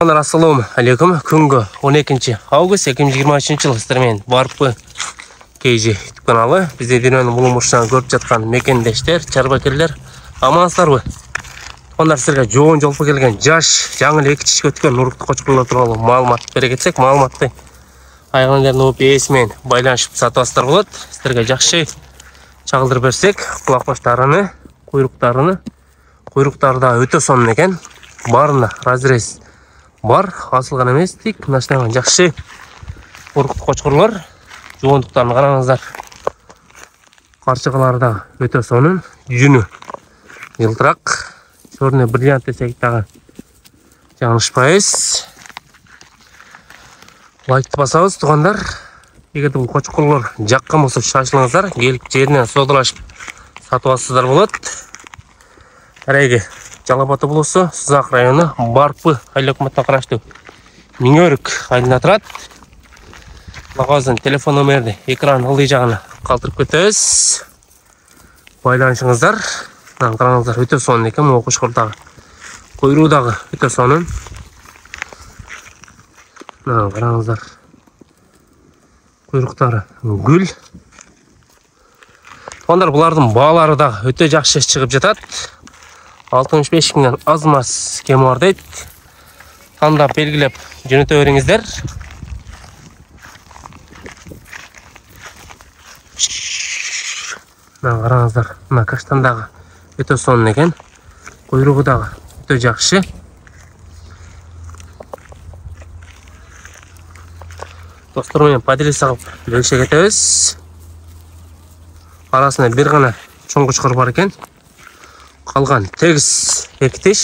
Assalamu alaikum. Күнгі 12 август 2023 жыл сіздермен барпы кейжі YouTube каналы. Бізде дүйненің бұл мұршынан көріп жатқан мекендештер, чарбакерлер, амансыздар. Ондар сіздерге жоғын жолпы келген жаш, жаңыл екітішке өткен ұрықты қочқырлар туралы малымат бере кетсек, малыматты айғандардың OPS-мен байланышып сатывастар болады. Сіздерге жақшы чағылдыр берсек, құлақбаштарыны, құйрықтарда өте сонын екен, барына разрез бар, асылған емес, тек наштанған жақшы ұрықты қочқырлар, жоғындықтарын қараңыздар. Қаршығаларда өте сонын, жүні жылтырақ, черный бриллиант десек тағы жаңылышпайыз. Лайкты басауыз, туғандар. Егерде бұл қочқырлар жаққан болса шашылыңыздар, келіп жерінен содалашып сатуасыздар болады. Әрәйге Жалапаты болысы, Сызақ районы, Барпы айлы өкіметтен қарашты Меңөрік айлына тұрады. Лағазын телефон номерді экран ылдый жағына қалтырып көтіз. Байланышыңыздар. Қараңыздар өте соның екен, қошқырдағы. Қойрудағы өте соның. Қараңыздар. Қойрықтары гүл. Ондар бұлардың балары да өте жақсы шығып жатады. 65 күннен азмас кем бар дейді. Таңдап белгілеп жөнөтө беріңіздер. Қараңыздар, мына каштандағы өте сонын екен. Құйрығыдағы өте жақсы. Достармен поделіс ағып бөлше кетеміз. Арасында бір ғана чоң қошқыр бар екен. Қалған тегіс екітеш.